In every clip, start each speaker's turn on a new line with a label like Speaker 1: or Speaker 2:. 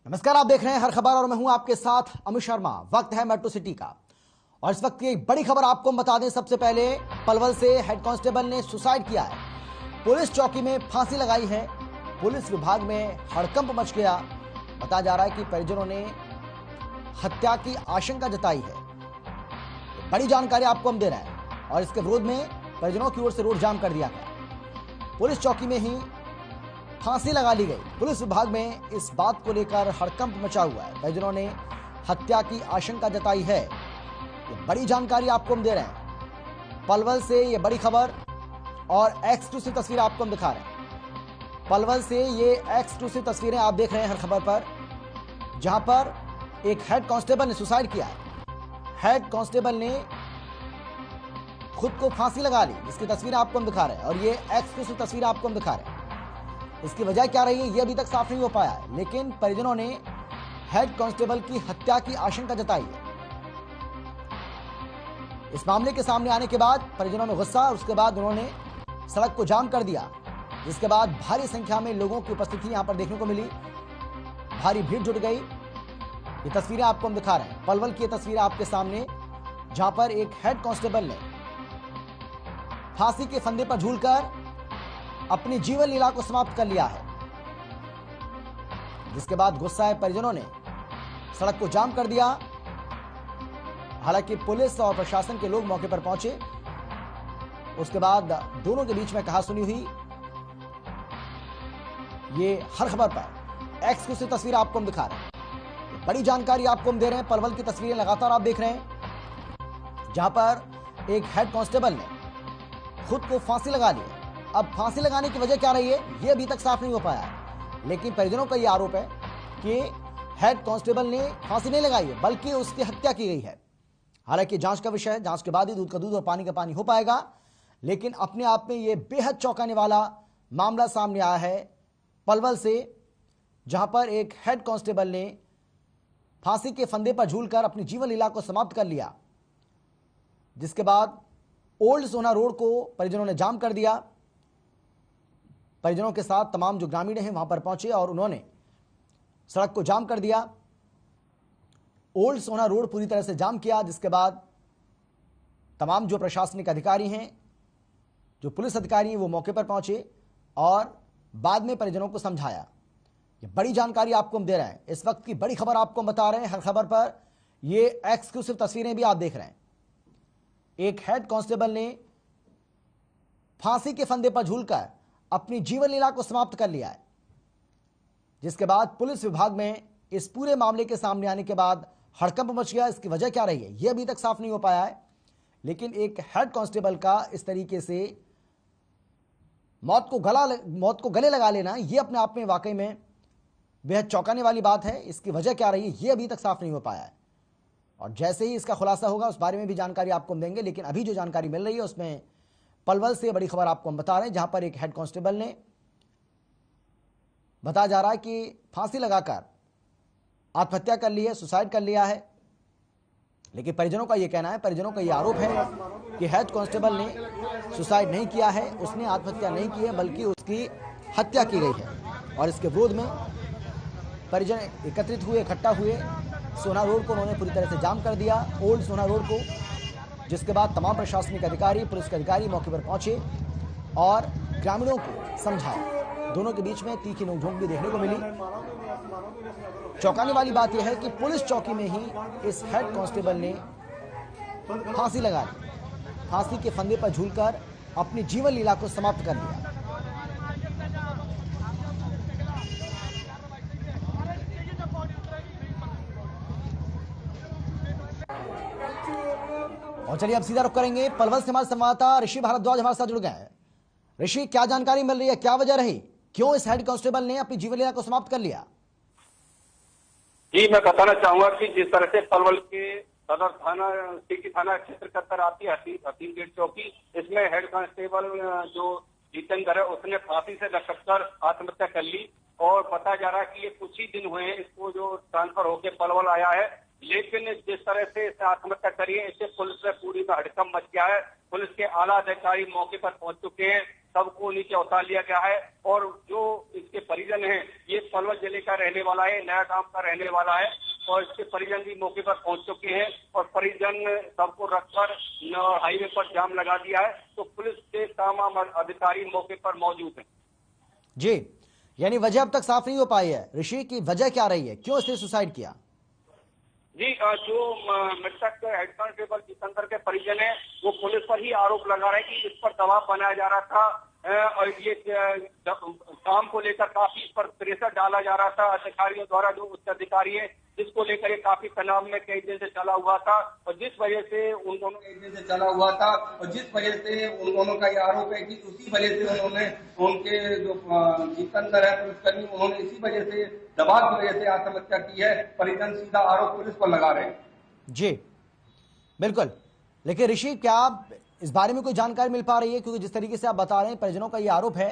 Speaker 1: नमस्कार, आप देख रहे हैं हर खबर और मैं हूं आपके साथ अमित शर्मा। वक्त है मेट्रो सिटी का और इस वक्त की एक बड़ी खबर आपको हम बता दें। सबसे पहले पलवल से हेड कांस्टेबल ने सुसाइड किया है। पुलिस चौकी में फांसी लगाई है। पुलिस विभाग में हड़कंप मच गया। बताया जा रहा है कि परिजनों ने हत्या की आशंका जताई है। बड़ी जानकारी आपको हम दे रहे हैं और इसके विरोध में परिजनों की ओर से रोड जाम कर दिया गया। पुलिस चौकी में ही फांसी लगा ली गई। पुलिस विभाग में इस बात को लेकर हड़कंप मचा हुआ है। परिजनों ने हत्या की आशंका जताई है। ये बड़ी जानकारी आपको हम दे रहे हैं। पलवल से ये बड़ी खबर और एक्सक्लूसिव तस्वीर आपको हम दिखा रहे हैं। पलवल से ये एक्सक्लूसिव तस्वीरें आप देख रहे हैं हर खबर पर, जहां पर एक हेड कांस्टेबल ने सुसाइड किया है। हेड कांस्टेबल ने खुद को फांसी लगा ली, इसकी तस्वीरें आपको हम दिखा रहे हैं और ये एक्सक्लूसिव तस्वीर आपको हम दिखा रहे हैं। इसकी वजह क्या रही है, यह अभी तक साफ नहीं हो पाया है, लेकिन परिजनों ने हेड कांस्टेबल की हत्या की आशंका जताई है। इस मामले के सामने आने के बाद परिजनों में गुस्सा, उसके बाद उन्होंने सड़क को जाम कर दिया, जिसके बाद भारी संख्या में लोगों की उपस्थिति यहां पर देखने को मिली। भारी भीड़ जुट गई। ये तस्वीरें आपको हम दिखा रहे हैं। पलवल की तस्वीरें आपके सामने, जहां पर एक हेड कांस्टेबल ने फांसी के फंदे पर झूलकर अपनी जीवन लीला को समाप्त कर लिया है, जिसके बाद गुस्साए परिजनों ने सड़क को जाम कर दिया। हालांकि पुलिस और प्रशासन के लोग मौके पर पहुंचे। उसके बाद दोनों के बीच में कहासुनी हुई। ये हर खबर पर एक्सक्लूसिव तस्वीर आपको हम दिखा रहे हैं। बड़ी जानकारी आपको हम दे रहे हैं। पलवल की तस्वीरें लगातार आप देख रहे हैं, जहां पर एक हेड कांस्टेबल ने खुद को फांसी लगा ली। अब फांसी लगाने की वजह क्या रही है, यह अभी तक साफ नहीं हो पाया है, लेकिन परिजनों का यह आरोप है कि हेड कांस्टेबल ने फांसी नहीं लगाई है, बल्कि उसकी हत्या की गई है। हालांकि जांच का विषय है, जांच के बाद ही दूध का दूध और पानी का पानी हो पाएगा। लेकिन अपने आप में यह बेहद चौंकाने वाला मामला सामने आया है पलवल से, जहां पर एक हेड कांस्टेबल ने फांसी के फंदे पर झूलकर अपनी जीवन लीला को समाप्त कर लिया, जिसके बाद ओल्ड सोना रोड को परिजनों ने जाम कर दिया। परिजनों के साथ तमाम जो ग्रामीण हैं वहां पर पहुंचे और उन्होंने सड़क को जाम कर दिया। ओल्ड सोना रोड पूरी तरह से जाम किया, जिसके बाद तमाम जो प्रशासनिक अधिकारी हैं, जो पुलिस अधिकारी हैं, वो मौके पर पहुंचे और बाद में परिजनों को समझाया। ये बड़ी जानकारी आपको हम दे रहे हैं। इस वक्त की बड़ी खबर आपको हम बता रहे हैं हर खबर पर। ये एक्सक्लूसिव तस्वीरें भी आप देख रहे हैं। एक हेड कांस्टेबल ने फांसी के फंदे पर झूलकर अपनी जीवन लीला को समाप्त कर लिया है, जिसके बाद पुलिस विभाग में इस पूरे मामले के सामने आने के बाद हड़कंप मच गया। इसकी वजह क्या रही है, यह अभी तक साफ नहीं हो पाया है, लेकिन एक हेड कांस्टेबल का इस तरीके से मौत को गले लगा लेना, यह अपने आप में वाकई में बेहद चौंकाने वाली बात है। इसकी वजह क्या रही है, यह अभी तक साफ नहीं हो पाया है और जैसे ही इसका खुलासा होगा उस बारे में भी जानकारी आपको हम देंगे। लेकिन अभी जो जानकारी मिल रही है उसमें पलवल से बड़ी खबर आपको हम बता रहे हैं, जहां पर एक हेड कांस्टेबल ने बताया जा रहा है कि फांसी लगाकर आत्महत्या कर ली है, सुसाइड कर लिया है। लेकिन परिजनों का यह कहना है, परिजनों का यह आरोप है कि हेड कांस्टेबल ने सुसाइड नहीं किया है, उसने आत्महत्या नहीं की है, बल्कि उसकी हत्या की गई है। और इसके विरोध में परिजन एकत्रित हुए, इकट्ठा हुए। सोना रोड को उन्होंने पूरी तरह से जाम कर दिया, ओल्ड सोना रोड को, जिसके बाद तमाम प्रशासनिक अधिकारी, पुलिस के अधिकारी मौके पर पहुंचे और ग्रामीणों को समझाया। दोनों के बीच में तीखी नोकझोंक भी देखने को मिली। चौंकाने वाली बात यह है कि पुलिस चौकी में ही इस हेड कांस्टेबल ने फांसी लगा ली। फांसी के फंदे पर झूलकर अपनी जीवन लीला को समाप्त कर लिया। और चलिए अब सीधा रुख करेंगे पलवल से। हमारे संवाददाता ऋषि भारद्वाज हमारे साथ जुड़ गए हैं। ऋषि, क्या जानकारी मिल रही है, क्या वजह रही, क्यों इस हेड कांस्टेबल ने अपनी जीवन लीला को समाप्त कर लिया?
Speaker 2: जी, मैं बताना चाहूंगा कि जिस तरह से पलवल के सदर थाना सिटी थाना क्षेत्र के अंदर आती है हसीम गेट चौकी, इसमें हेड कांस्टेबल जो जितेंद्र है उसने फांसी से लटक कर आत्महत्या कर ली। और बताया जा रहा है कि ये कुछ ही दिन हुए हैं इसको जो ट्रांसफर होकर पलवल आया है, लेकिन जिस तरह से इसने आत्महत्या करी है, इससे पुलिस में पूरी में हड़कंप मच गया है। पुलिस के आला अधिकारी मौके पर पहुंच चुके हैं सबको नीचे उतार लिया गया है। और जो इसके परिजन हैं, ये पलवल जिले का रहने वाला है, नया गांव का रहने वाला है, और इसके परिजन भी मौके पर पहुंच चुके हैं और परिजन सबको रखकर हाईवे पर जाम लगा दिया है। तो पुलिस के तमाम अधिकारी मौके पर मौजूद हैं।
Speaker 1: जी, यानी वजह अब तक साफ नहीं हो पाई है ऋषि की, वजह क्या रही है, क्यों इसने सुसाइड किया?
Speaker 2: जी, जो मृतक हेड कांस्टेबल जितेंद्र के परिजन है, वो पुलिस पर ही आरोप लगा रहे हैं कि इस पर दबाव बनाया जा रहा था और ये काम को लेकर काफी इस पर प्रेशर डाला जा रहा था अधिकारियों द्वारा, जो उच्च अधिकारी है, जिसको लेकर ये काफी तनाव में कई दिन से चला हुआ था। और जिस वजह से उन दोनों का ये आरोप है कि उसी वजह से उन्होंने उनके जो जितेंद्र है पुलिसकर्मी, उन्होंने इसी वजह से दबाव की वजह से आत्महत्या की है। परिजन सीधा आरोप पुलिस पर लगा रहे हैं।
Speaker 1: जी बिल्कुल, लेकिन ऋषि क्या इस बारे में कोई जानकारी मिल पा रही है? क्योंकि जिस तरीके से आप बता रहे हैं, परिजनों का ये आरोप है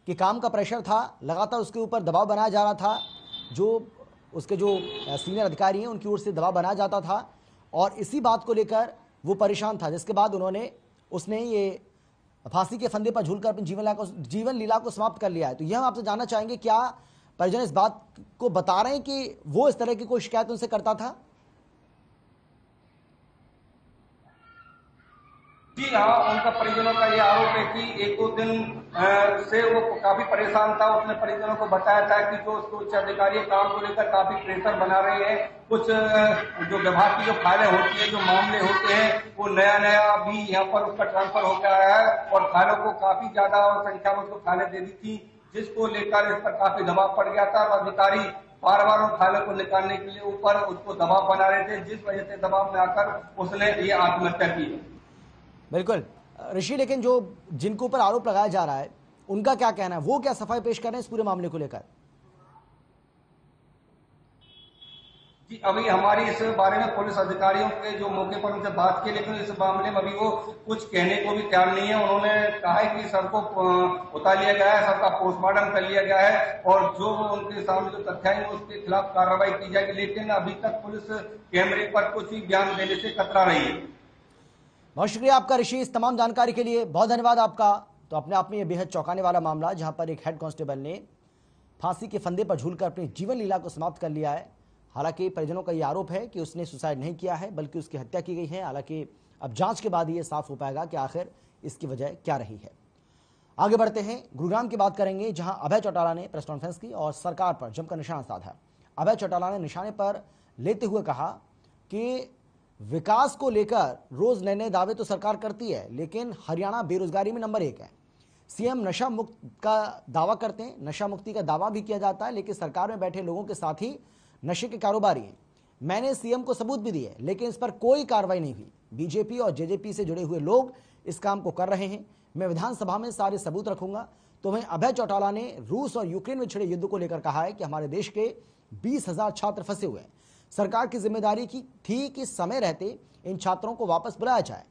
Speaker 1: कि काम का प्रेशर था, लगातार उसके ऊपर दबाव बनाया जा रहा था, जो उसके जो सीनियर अधिकारी हैं उनकी ओर से दबाव बनाया जाता था और इसी बात को लेकर वो परेशान था, जिसके बाद उसने ये फांसी के फंदे पर झूलकर अपनी जीवन लीला को समाप्त कर लिया है। तो यह हम आपसे जानना चाहेंगे, क्या परिजन इस बात को बता रहे हैं कि वो इस तरह की कोई शिकायत उनसे करता था?
Speaker 2: जी हाँ, उनका परिजनों का ये आरोप है कि एक दो दिन से वो काफी परेशान था। उसने परिजनों को बताया था कि जो उसके उच्च अधिकारी काम को लेकर काफी प्रेशर बना रहे हैं। कुछ जो विभाग की जो फाइलें होती है, जो मामले होते हैं, वो नया भी यहाँ पर उसका ट्रांसफर हो गया है और फाइलों को काफी ज्यादा संख्या में उसको फाइलें दे दी थी, जिसको लेकर इस पर काफी दबाव पड़ गया था और अधिकारी बार बार उन फाइलों को निकालने के लिए ऊपर उसको दबाव बना रहे थे, जिस वजह से दबाव में आकर उसने ये आत्महत्या की।
Speaker 1: बिल्कुल ऋषि, लेकिन जो जिनके ऊपर आरोप लगाया जा रहा है उनका क्या कहना है, वो क्या सफाई पेश कर रहे हैं इस पूरे मामले को लेकर?
Speaker 2: जी, अभी हमारी इस बारे में पुलिस अधिकारियों के जो मौके पर उनसे बात की, लेकिन इस मामले में अभी वो कुछ कहने को भी तैयार नहीं है। उन्होंने कहा है कि सबको उतार लिया गया है, सबका पोस्टमार्टम कर लिया गया है और जो उनके सामने जो तथ्य है उसके खिलाफ कार्रवाई की जाएगी, लेकिन अभी तक पुलिस कैमरे पर कुछ भी बयान देने से कतरा रही है।
Speaker 1: बहुत शुक्रिया आपका ऋषि, इस तमाम जानकारी के लिए बहुत धन्यवाद आपका। तो अपने आप में यह बेहद चौंकाने वाला मामला, जहां पर एक हेड कांस्टेबल ने फांसी के फंदे पर झूलकर अपनी जीवन लीला को समाप्त कर लिया है। हालांकि परिजनों का यह आरोप है कि उसने सुसाइड नहीं किया है, बल्कि उसकी हत्या की गई है। हालांकि अब जांच के बाद ये साफ हो पाएगा कि आखिर इसकी वजह क्या रही है। आगे बढ़ते हैं, गुरुग्राम की बात करेंगे, जहां अभय चौटाला ने प्रेस कॉन्फ्रेंस की और सरकार पर जमकर निशाना साधा। अभय चौटाला ने निशाने पर लेते हुए कहा कि विकास को लेकर रोज नए नए दावे तो सरकार करती है, लेकिन हरियाणा बेरोजगारी में नंबर 1 है। सीएम नशा मुक्त का दावा करते हैं, नशा मुक्ति का दावा भी किया जाता है, लेकिन सरकार में बैठे लोगों के साथ ही नशे के कारोबारी हैं। मैंने सीएम को सबूत भी दिए, लेकिन इस पर कोई कार्रवाई नहीं हुई। बीजेपी और जेजेपी से जुड़े हुए लोग इस काम को कर रहे हैं। मैं विधानसभा में सारे सबूत रखूंगा। तो वहीं अभय चौटाला ने रूस और यूक्रेन में छिड़े युद्ध को लेकर कहा है कि हमारे देश के 20,000 छात्र फंसे हुए हैं। सरकार की जिम्मेदारी थी कि समय रहते इन छात्रों को वापस बुलाया जाए।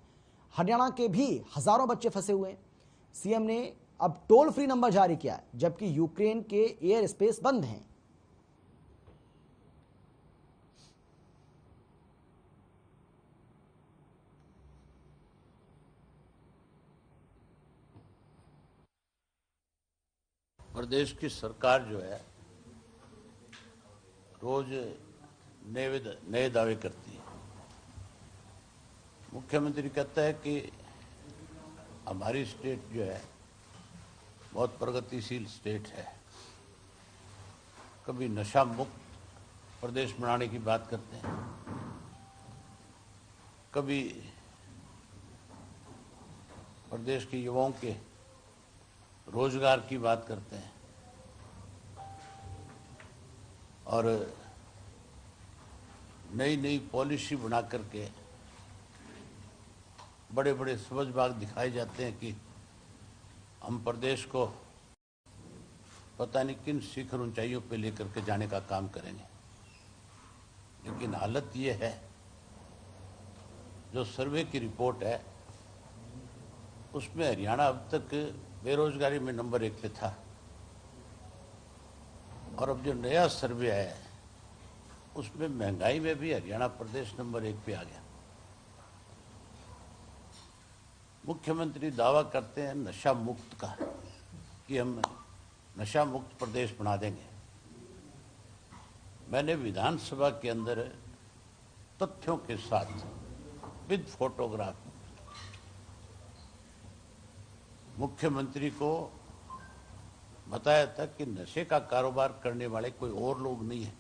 Speaker 1: हरियाणा के भी हजारों बच्चे फंसे हुए हैं। सीएम ने अब टोल फ्री नंबर जारी किया है, जबकि यूक्रेन के एयर स्पेस बंद हैं।
Speaker 3: प्रदेश की सरकार जो है रोज नए दावे करती है। मुख्यमंत्री कहता है कि हमारी स्टेट जो है बहुत प्रगतिशील स्टेट है। कभी नशा मुक्त प्रदेश बनाने की बात करते हैं, कभी प्रदेश के युवाओं के रोजगार की बात करते हैं और नई नई पॉलिसी बना करके बड़े बड़े समझ बाग दिखाए जाते हैं कि हम प्रदेश को पता नहीं किन शिखर ऊंचाइयों पे लेकर के जाने का काम करेंगे। लेकिन हालत ये है, जो सर्वे की रिपोर्ट है उसमें हरियाणा अब तक बेरोजगारी में नंबर 1 पे था और अब जो नया सर्वे है उसमें महंगाई में भी हरियाणा प्रदेश नंबर 1 पे आ गया। मुख्यमंत्री दावा करते हैं नशा मुक्त का, कि हम नशा मुक्त प्रदेश बना देंगे। मैंने विधानसभा के अंदर तथ्यों के साथ विद फोटोग्राफ मुख्यमंत्री को बताया था कि नशे का कारोबार करने वाले कोई और लोग नहीं है,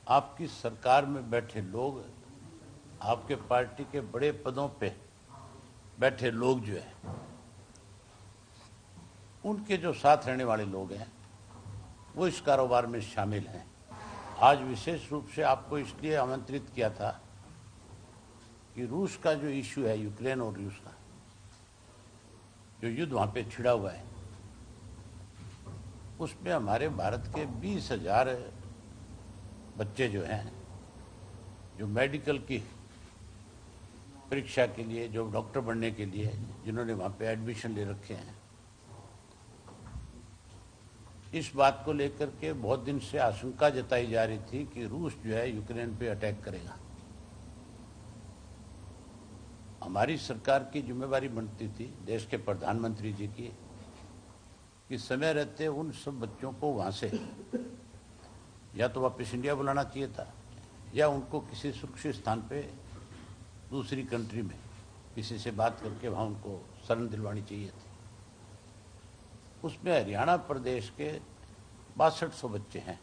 Speaker 3: आपकी सरकार में बैठे लोग, आपके पार्टी के बड़े पदों पे बैठे लोग जो है, उनके जो साथ रहने वाले लोग हैं वो इस कारोबार में शामिल हैं। आज विशेष रूप से आपको इसलिए आमंत्रित किया था कि रूस का जो इश्यू है, यूक्रेन और रूस का जो युद्ध वहां पे छिड़ा हुआ है, उसमें हमारे भारत के 20,000 बच्चे जो हैं, जो मेडिकल की परीक्षा के लिए, जो डॉक्टर बनने के लिए जिन्होंने वहां पे एडमिशन ले रखे हैं, इस बात को लेकर के बहुत दिन से आशंका जताई जा रही थी कि रूस जो है यूक्रेन पे अटैक करेगा। हमारी सरकार की जिम्मेवारी बनती थी, देश के प्रधानमंत्री जी की, कि समय रहते उन सब बच्चों को वहां से या तो वापस इंडिया बुलाना चाहिए था, या उनको किसी सुरक्षित स्थान पे दूसरी कंट्री में किसी से बात करके वहां उनको शरण दिलवानी चाहिए थी। उसमें हरियाणा प्रदेश के 6200 बच्चे हैं,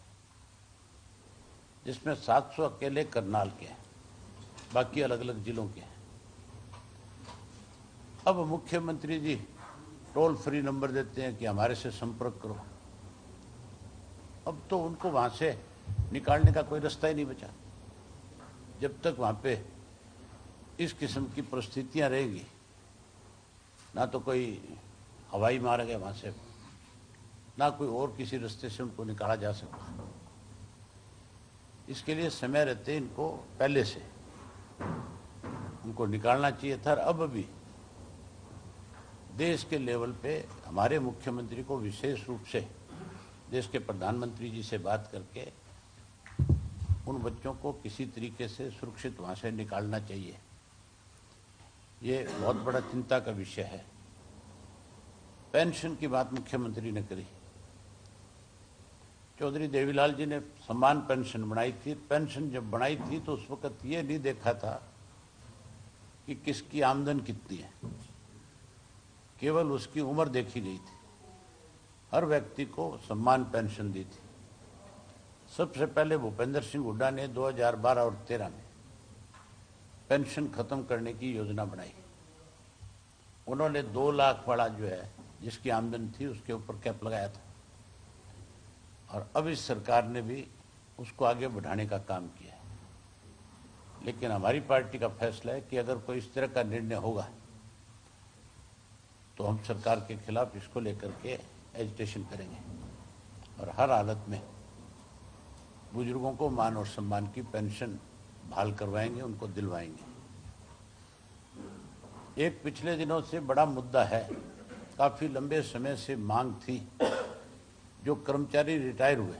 Speaker 3: जिसमें 700 अकेले करनाल के हैं, बाकी अलग अलग जिलों के हैं। अब मुख्यमंत्री जी टोल फ्री नंबर देते हैं कि हमारे से संपर्क करो। अब तो उनको वहां से निकालने का कोई रास्ता ही नहीं बचा। जब तक वहां पे इस किस्म की परिस्थितियां रहेगी, ना तो कोई हवाई मार्ग है वहां से, ना कोई और किसी रास्ते से उनको निकाला जा सकता। इसके लिए समय रहते इनको पहले से उनको निकालना चाहिए था। और अब भी देश के लेवल पे हमारे मुख्यमंत्री को विशेष रूप से देश के प्रधानमंत्री जी से बात करके उन बच्चों को किसी तरीके से सुरक्षित वहां से निकालना चाहिए। ये बहुत बड़ा चिंता का विषय है। पेंशन की बात मुख्यमंत्री ने करी। चौधरी देवीलाल जी ने सम्मान पेंशन बनाई थी। पेंशन जब बनाई थी तो उस वक्त ये नहीं देखा था कि किसकी आमदन कितनी है, केवल उसकी उम्र देखी गई थी। हर व्यक्ति को सम्मान पेंशन दी थी। सबसे पहले भूपेंद्र सिंह हुड्डा ने 2012 और 2013 में पेंशन खत्म करने की योजना बनाई। उन्होंने 2 लाख वाला जो है, जिसकी आमदन थी, उसके ऊपर कैप लगाया था। और अब इस सरकार ने भी उसको आगे बढ़ाने का काम किया है। लेकिन हमारी पार्टी का फैसला है कि अगर कोई इस तरह का निर्णय होगा तो हम सरकार के खिलाफ इसको लेकर के एजिटेशन करेंगे और हर हालत में बुजुर्गों को मान और सम्मान की पेंशन बहाल करवाएंगे, उनको दिलवाएंगे। एक पिछले दिनों से बड़ा मुद्दा है, काफी लंबे समय से मांग थी, जो कर्मचारी रिटायर हुए,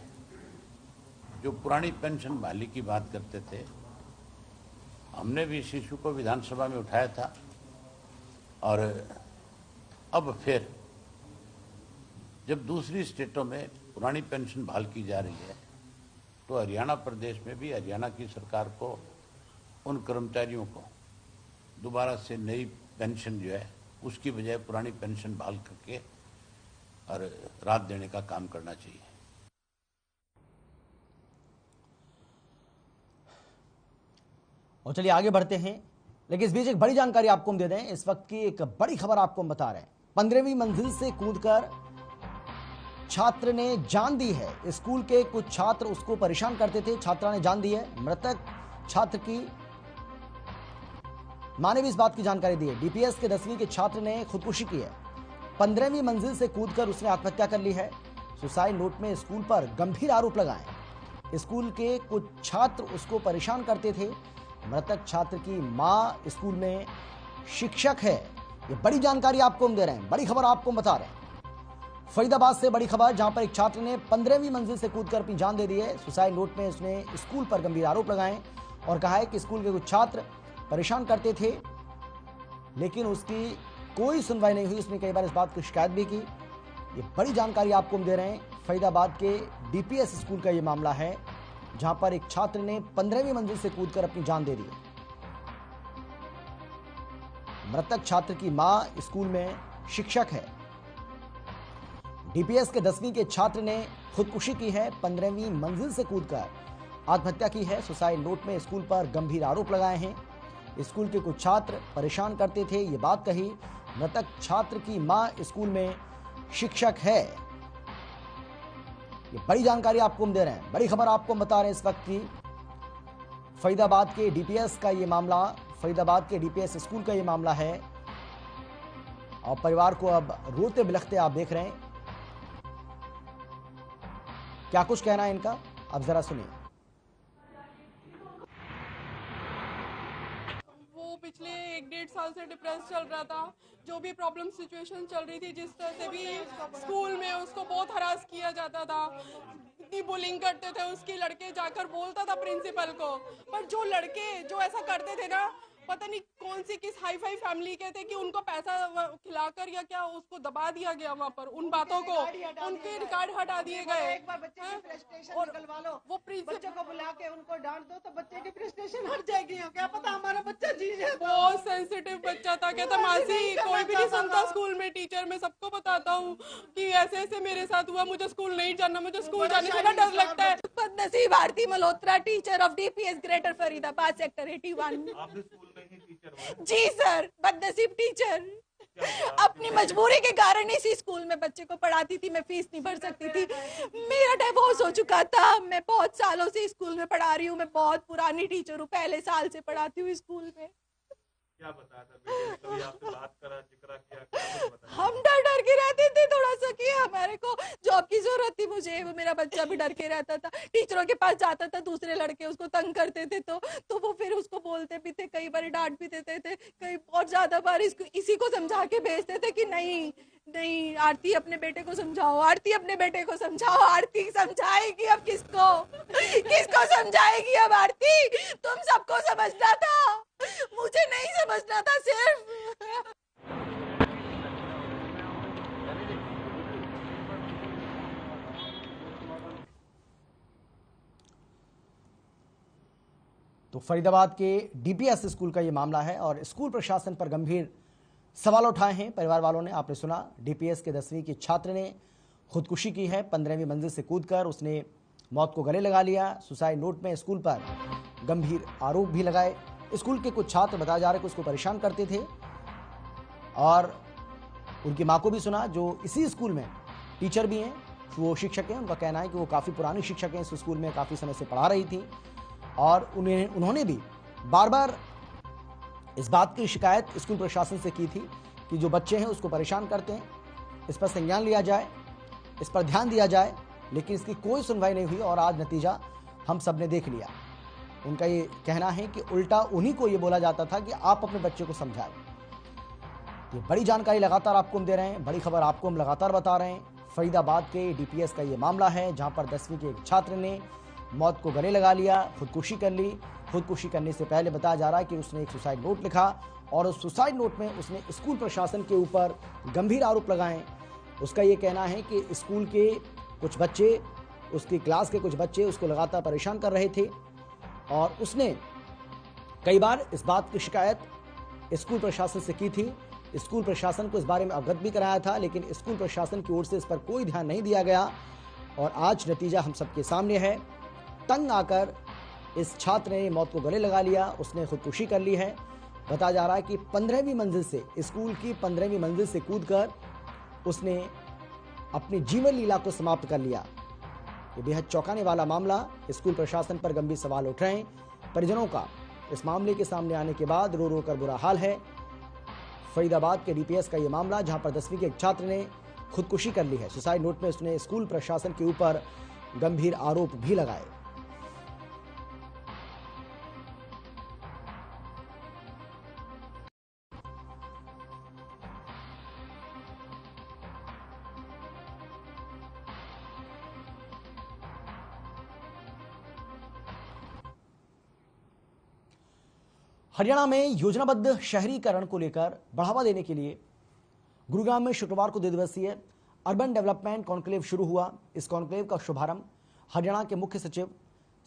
Speaker 3: जो पुरानी पेंशन बहाली की बात करते थे, हमने भी इस इशू को विधानसभा में उठाया था। और अब फिर जब दूसरी स्टेटों में पुरानी पेंशन बहाल की जा रही है, तो हरियाणा प्रदेश में भी हरियाणा की सरकार को उन कर्मचारियों को दोबारा से नई पेंशन जो है उसकी बजाय पुरानी पेंशन बहाल करके और राहत देने का काम करना चाहिए।
Speaker 1: और चलिए आगे बढ़ते हैं, लेकिन इस बीच एक बड़ी जानकारी आपको हम दे दें। इस वक्त की एक बड़ी खबर आपको हम बता रहे हैं। 15वीं मंजिल से कूदकर छात्र ने जान दी है। स्कूल के कुछ छात्र उसको परेशान करते थे, छात्रा ने जान दी है। मृतक छात्र की मां ने भी इस बात की जानकारी दी है। डीपीएस के 10वीं के छात्र ने खुदकुशी की है। 15वीं मंजिल से कूदकर उसने आत्महत्या कर ली है। सुसाइड नोट में स्कूल पर गंभीर आरोप लगाए। स्कूल के कुछ छात्र उसको परेशान करते थे। मृतक छात्र की मां स्कूल में शिक्षक है। ये बड़ी जानकारी आपको हम दे रहे हैं, बड़ी खबर आपको हम बता रहे हैं। फरीदाबाद से बड़ी खबर, जहां पर एक छात्र ने 15वीं मंजिल से कूदकर अपनी जान दे दी है। सुसाइड नोट में उसने स्कूल पर गंभीर आरोप लगाए और कहा है कि स्कूल के कुछ छात्र परेशान करते थे। लेकिन उसकी कोई सुनवाई नहीं हुई। उसने कई बार इस बात की शिकायत भी की। ये बड़ी जानकारी आपको हम दे रहे हैं। फरीदाबाद के डीपीएस स्कूल का ये मामला है, जहां पर एक छात्र ने 15वीं मंजिल से कूदकर अपनी जान दे दी। मृतक छात्र की मां स्कूल में शिक्षक है। डीपीएस के 10वीं के छात्र ने खुदकुशी की है। 15वीं मंजिल से कूदकर आत्महत्या की है। सुसाइड नोट में स्कूल पर गंभीर आरोप लगाए हैं। स्कूल के कुछ छात्र परेशान करते थे, ये बात कही। मृतक छात्र की मां स्कूल में शिक्षक है। ये बड़ी जानकारी आपको हम दे रहे हैं, बड़ी खबर आपको हम बता रहे हैं इस वक्त की। फरीदाबाद के डीपीएस का ये मामला, फरीदाबाद के डीपीएस स्कूल का ये मामला है और परिवार को अब रोते बिलखते आप देख रहे हैं। क्या कुछ कहना है इनका, अब जरा सुनिए।
Speaker 4: वो पिछले 1-1.5 साल से डिप्रेस चल रहा था। जो भी प्रॉब्लम सिचुएशन चल रही थी, जिस तरह से भी स्कूल में उसको बहुत हरास किया जाता था, इतनी बुलिंग करते थे उसकी, लड़के जाकर बोलता था प्रिंसिपल को। पर जो लड़के जो ऐसा करते थे ना, पता नहीं कौन सी किस हाई फाई फैमिली के थे कि उनको पैसा खिलाकर या क्या उसको दबा दिया गया वहाँ पर। उन बातों को, उनके रिकॉर्ड हटा दिए गए।
Speaker 5: एक बार बच्चे की फ्रस्ट्रेशन निकलवा लो,
Speaker 4: वो
Speaker 5: बच्चे को बुला के उनको डांट दो तो बच्चे की फ्रस्ट्रेशन हट जाएगी। क्या पता हमारा बच्चा जी जाए।
Speaker 4: बहुत सेंसिटिव बच्चा था। कहता मासी कोई भी नहीं सुनता स्कूल में, टीचर मैं सबको बताता हूँ कि ऐसे ऐसे मेरे साथ हुआ, मुझे स्कूल नहीं जाना, मुझे स्कूल जाने से डर लगता है।
Speaker 6: बदनसीब Aarti Malhotra, teacher of DPS Greater Faridabad sector 81। जी सर, बदनसीब टीचर। अपनी मजबूरी के कारण इसी स्कूल में बच्चे को पढ़ाती थी। मैं फीस नहीं भर सकती थी। मेरा डिवोर्स हो चुका था। मैं बहुत सालों से स्कूल में पढ़ा रही हूँ। मैं बहुत पुरानी टीचर हूँ, पहले साल से पढ़ाती हूँ स्कूल में।
Speaker 7: क्या बताया था बेटे ने? कभी आपसे बात करा, जिक्र किया, क्या बताया?
Speaker 6: हम डर डर के रहते थे थोड़ा सा कि हमारे को जॉब की जरूरत थी मुझे। वो मेरा बच्चा भी डर के रहता था। टीचरों के पास जाता था, दूसरे लड़के उसको तंग करते थे तो वो फिर उसको बोलते भी थे, कई बार डांट भी देते थे, कई और ज्यादा बार इसी को समझा के भेजते थे कि नहीं नहीं आरती अपने बेटे को समझाओ, आरती अपने बेटे को समझाओ। आरती समझाएगी अब किसको, किसको समझाएगी अब आरती? तुम सबको समझना था, मुझे नहीं समझना था सिर्फ।
Speaker 1: तो फरीदाबाद के डीपीएस स्कूल का यह मामला है और स्कूल प्रशासन पर गंभीर सवाल उठाए हैं परिवार वालों ने। आपने सुना, डीपीएस के 10वीं के छात्र ने खुदकुशी की है। 15वीं मंजिल से कूदकर उसने मौत को गले लगा लिया। सुसाइड नोट में स्कूल पर गंभीर आरोप भी लगाए। स्कूल के कुछ छात्र बताया जा रहा है कि उसको परेशान करते थे और उनकी मां को भी सुना, जो इसी स्कूल में टीचर भी हैं, वो शिक्षक हैं। उनका कहना है कि वो काफ़ी पुरानी शिक्षक हैं, इस स्कूल में काफ़ी समय से पढ़ा रही थी और उन्होंने भी बार बार इस बात की शिकायत स्कूल प्रशासन से की थी कि जो बच्चे हैं उसको परेशान करते हैं, इस पर संज्ञान लिया जाए, इस पर ध्यान दिया जाए। लेकिन इसकी कोई सुनवाई नहीं हुई और आज नतीजा हम सब ने देख लिया। उनका ये कहना है कि उल्टा उन्हीं को ये बोला जाता था कि आप अपने बच्चे को समझाएं। ये बड़ी जानकारी लगातार आपको हम दे रहे हैं, बड़ी खबर आपको हम लगातार बता रहे हैं। फरीदाबाद के डीपीएस का ये मामला है, जहां पर 10वीं के एक छात्र ने मौत को गले लगा लिया, खुदकुशी कर ली। खुदकुशी करने से पहले बताया जा रहा है कि उसने एक सुसाइड नोट लिखा और उस सुसाइड नोट में उसने स्कूल प्रशासन के ऊपर गंभीर आरोप लगाए। उसका ये कहना है कि स्कूल के कुछ बच्चे, उसकी क्लास के कुछ बच्चे उसको लगातार परेशान कर रहे थे और उसने कई बार इस बात की शिकायत स्कूल प्रशासन से की थी। स्कूल प्रशासन को इस बारे में अवगत भी कराया था, लेकिन स्कूल प्रशासन की ओर से इस पर कोई ध्यान नहीं दिया गया और आज नतीजा हम सबके सामने है। तंग आकर इस छात्र ने मौत को गले लगा लिया, उसने खुदकुशी कर ली है। बताया जा रहा है कि 15वीं मंजिल से, स्कूल की 15वीं मंजिल से कूदकर उसने अपनी जीवन लीला को समाप्त कर लिया। ये बेहद चौंकाने वाला मामला, स्कूल प्रशासन पर गंभीर सवाल उठ रहे हैं। परिजनों का इस मामले के सामने आने के बाद रो रो कर बुरा हाल है। फरीदाबाद के डीपीएस का यह मामला, जहां पर 10वीं के एक छात्र ने खुदकुशी कर ली है। सुसाइड नोट में उसने स्कूल प्रशासन के ऊपर गंभीर आरोप भी लगाए। हरियाणा में योजनाबद्ध शहरीकरण को लेकर बढ़ावा देने के लिए गुरुग्राम में शुक्रवार को 2 दिवसीय अर्बन डेवलपमेंट कॉन्क्लेव शुरू हुआ। इस कॉन्क्लेव का शुभारंभ हरियाणा के मुख्य सचिव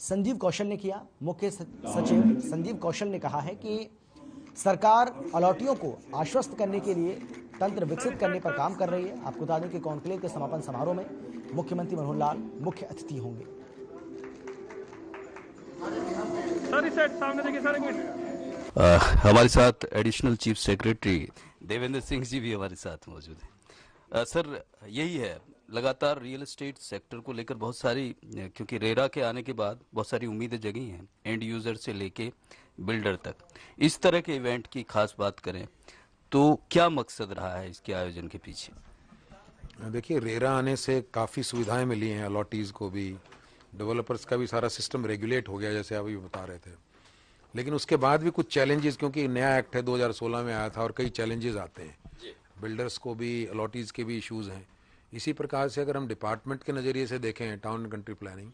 Speaker 1: संजीव कौशल ने किया। मुख्य सचिव संजीव कौशल ने कहा है कि सरकार अलॉटियों को आश्वस्त करने के लिए तंत्र विकसित करने पर काम कर रही है। आपको बता दें कि कॉन्क्लेव के समापन समारोह में मुख्यमंत्री मनोहर लाल मुख्य अतिथि होंगे।
Speaker 8: हमारे साथ additional chief secretary Devendra Singh ji भी हमारे साथ मौजूद हैं। सर, यही है, लगातार रियल एस्टेट सेक्टर को लेकर बहुत सारी, क्योंकि रेरा के आने के बाद बहुत सारी उम्मीदें जगी हैं एंड यूजर से लेके बिल्डर तक। इस तरह के इवेंट की खास बात करें तो क्या मकसद रहा है इसके आयोजन के पीछे?
Speaker 9: देखिए, रेरा आने से काफ़ी सुविधाएं मिली हैं, अलॉटीज़ को भी, डेवलपर्स का भी सारा सिस्टम रेगुलेट हो गया जैसे अभी बता रहे थे। लेकिन उसके बाद भी कुछ चैलेंजेस, क्योंकि नया एक्ट है 2016 में आया था और कई चैलेंजेस आते हैं, बिल्डर्स को भी, अलॉटीज़ के भी इश्यूज़ हैं। इसी प्रकार से अगर हम डिपार्टमेंट के नज़रिए से देखें टाउन एंड कंट्री प्लानिंग,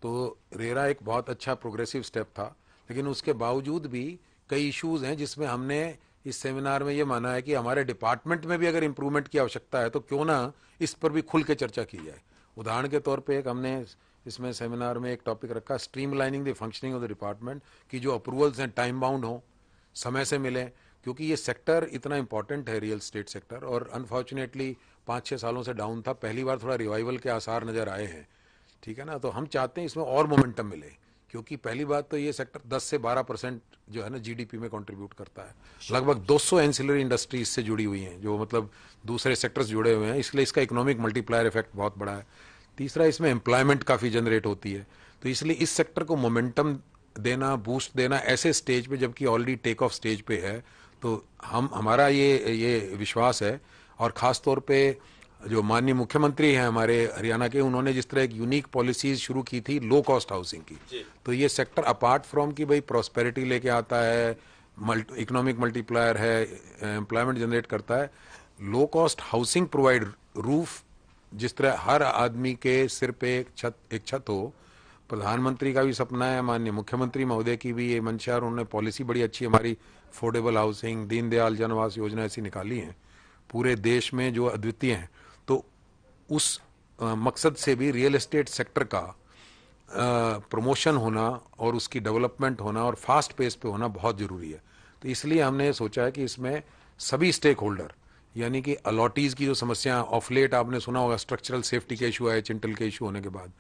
Speaker 9: तो रेरा एक बहुत अच्छा प्रोग्रेसिव स्टेप था। लेकिन उसके बावजूद भी कई इश्यूज़ हैं जिसमें हमने इस सेमिनार में ये माना है कि हमारे डिपार्टमेंट में भी अगर इम्प्रूवमेंट की आवश्यकता है तो क्यों ना इस पर भी खुल के चर्चा की जाए। उदाहरण के तौर पे एक हमने इसमें सेमिनार में एक टॉपिक रखा, streamlining the functioning of the department, कि जो अप्रूवल्स हैं टाइम बाउंड हो, समय से मिले, क्योंकि ये सेक्टर इतना इंपॉर्टेंट है रियल स्टेट सेक्टर, और अनफॉर्चुनेटली 5-6 सालों से डाउन था। पहली बार थोड़ा रिवाइवल के आसार नज़र आए हैं, ठीक है ना। तो हम चाहते हैं इसमें और मोमेंटम मिले, क्योंकि पहली बात तो ये सेक्टर 10 से 12% जो है ना जीडीपी में कंट्रीब्यूट करता है। लगभग 200 एंसिलरी इंडस्ट्री इससे जुड़ी हुई हैं, जो मतलब दूसरे सेक्टर्स जुड़े हुए हैं, इसलिए इसका इकोनॉमिक मल्टीप्लायर इफेक्ट बहुत बड़ा है। तीसरा, इसमें एम्प्लॉयमेंट काफ़ी जनरेट होती है। तो इसलिए इस सेक्टर को मोमेंटम देना, बूस्ट देना ऐसे स्टेज पे, जबकि ऑलरेडी टेक ऑफ स्टेज पे है, तो हमारा ये विश्वास है। और ख़ास तौर पे जो माननीय मुख्यमंत्री हैं हमारे हरियाणा के, उन्होंने जिस तरह एक यूनिक पॉलिसीज शुरू की थी लो कॉस्ट हाउसिंग की, तो ये सेक्टर अपार्ट फ्रॉम कि भाई प्रॉस्पेरिटी लेके आता है, इकोनॉमिक मल्टीप्लायर है, एम्प्लॉयमेंट जनरेट करता है, low cost housing provide, roof, जिस तरह हर आदमी के सिर पे एक छत हो, प्रधानमंत्री का भी सपना है, माननीय मुख्यमंत्री महोदय की भी ये मंशा, और उन्होंने पॉलिसी बड़ी अच्छी हमारी अफोर्डेबल हाउसिंग, दीनदयाल जन आवास योजना ऐसी निकाली है पूरे देश में जो अद्वितीय हैं। तो उस मकसद से भी रियल एस्टेट सेक्टर का प्रमोशन होना और उसकी डेवलपमेंट होना और फास्ट पेस पे होना बहुत ज़रूरी है। तो इसलिए हमने सोचा है कि इसमें सभी स्टेक होल्डर, यानी कि अलॉटीज़ की जो समस्या ऑफ लेट आपने सुना होगा, स्ट्रक्चरल सेफ्टी के इशू आए चिंटल के इशू होने के बाद,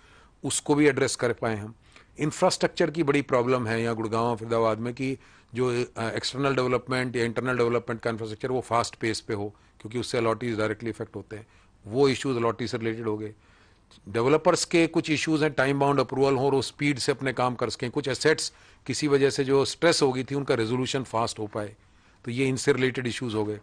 Speaker 9: उसको भी एड्रेस कर पाए हम। इंफ्रास्ट्रक्चर की बड़ी प्रॉब्लम है यहाँ गुड़गांव फरीदाबाद में, कि जो एक्सटर्नल डेवलपमेंट या इंटरनल डेवलपमेंट का इंफ्रास्ट्रक्चर वो फास्ट पेस पे हो, क्योंकि उससे अलॉटीज डायरेक्टली इफेक्ट होते हैं। वो इश्यूज अलॉटी से रिलेटेड हो गए। डेवलपर्स के कुछ इश्यूज हैं, टाइम बाउंड अप्रूवल हो और वो स्पीड से अपने काम कर सकें। कुछ एसेट्स किसी वजह से जो स्ट्रेस हो गई थी उनका रेजोल्यूशन फास्ट हो पाए, तो ये इनसे रिलेटेड इश्यूज हो गए।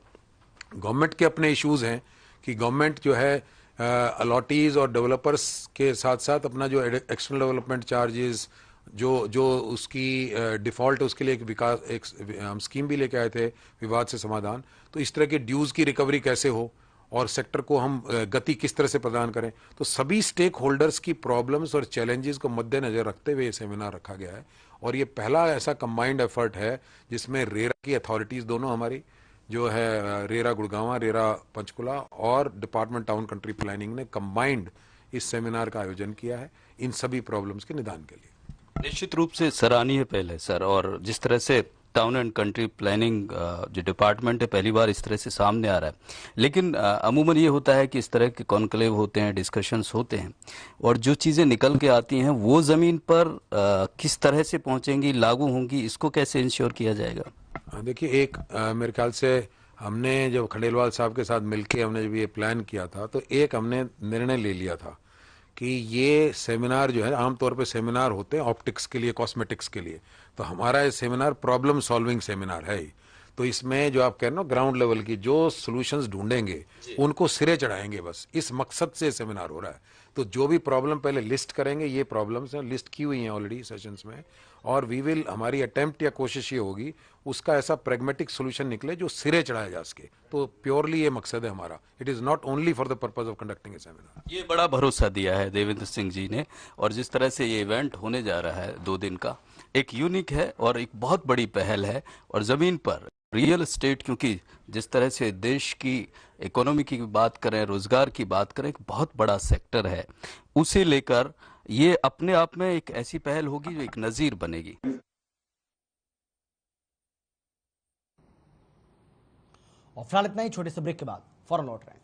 Speaker 9: गवर्नमेंट के अपने इश्यूज हैं कि गवर्नमेंट जो है अलॉटीज और डेवलपर्स के साथ साथ अपना जो एक्सटर्नल डेवलपमेंट चार्जेस जो उसकी डिफ़ॉल्ट है उसके लिए एक हम स्कीम भी लेके आए थे, विवाद से समाधान। तो इस तरह के ड्यूज़ की रिकवरी कैसे हो और सेक्टर को हम गति किस तरह से प्रदान करें, तो सभी स्टेक होल्डर्स की प्रॉब्लम्स और चैलेंजेस को मद्देनजर रखते हुए ये सेमिनार रखा गया है। और ये पहला ऐसा कंबाइंड एफर्ट है जिसमें रेरा की अथॉरिटीज़ दोनों हमारी जो है रेरा गुड़गांव, रेरा पंचकुला और डिपार्टमेंट टाउन कंट्री प्लानिंग ने कंबाइंड इस सेमिनार का आयोजन किया है इन सभी प्रॉब्लम्स के निदान के लिए।
Speaker 8: निश्चित रूप से सराहनीय पहल है सर, और जिस तरह से टाउन एंड कंट्री प्लानिंग जो डिपार्टमेंट है पहली बार इस तरह से सामने आ रहा है। लेकिन अमूमन ये होता है कि इस तरह के कॉन्क्लेव होते हैं, डिस्कशंस होते हैं, और जो चीज़ें निकल के आती हैं वो ज़मीन पर किस तरह से पहुंचेंगी, लागू होंगी, इसको कैसे इंश्योर किया जाएगा?
Speaker 9: देखिए, एक मेरे ख्याल से हमने जब खंडेलवाल साहब के साथ मिलके हमने जब ये प्लान किया था, तो एक हमने निर्णय ले लिया था कि ये सेमिनार जो है, आमतौर पे सेमिनार होते हैं ऑप्टिक्स के लिए, कॉस्मेटिक्स के लिए, तो हमारा ये सेमिनार प्रॉब्लम सॉल्विंग सेमिनार है। तो इसमें जो आप कह रहे हो ग्राउंड लेवल की जो सॉल्यूशंस ढूंढेंगे उनको सिरे चढ़ाएंगे, बस इस मकसद से सेमिनार हो रहा है। तो जो भी प्रॉब्लम पहले लिस्ट करेंगे, ये प्रॉब्लम्स हैं, लिस्ट की हुई हैं ऑलरेडी सेशंस में, और वी विल, हमारी अटेम्प्ट या कोशिश ये होगी उसका ऐसा प्रेगमेटिक सोल्यूशन निकले जो सिरे चढ़ाया जा सके। तो प्योरली ये मकसद है हमारा, it is not only for the purpose of conducting A seminar.
Speaker 8: ये बड़ा भरोसा दिया है देवेंद्र सिंह जी ने, और जिस तरह से ये इवेंट होने जा रहा है 2 दिन का, एक यूनिक है और एक बहुत बड़ी पहल है। और जमीन पर रियल एस्टेट, क्योंकि जिस तरह से देश की इकोनॉमी की बात करें, रोजगार की बात करें, एक बहुत बड़ा सेक्टर है, उसे लेकर ये अपने आप में एक ऐसी पहल होगी जो एक नजीर बनेगी।
Speaker 1: और फिलहाल इतना ही, छोटे से ब्रेक के बाद फौरन लौट रहे हैं।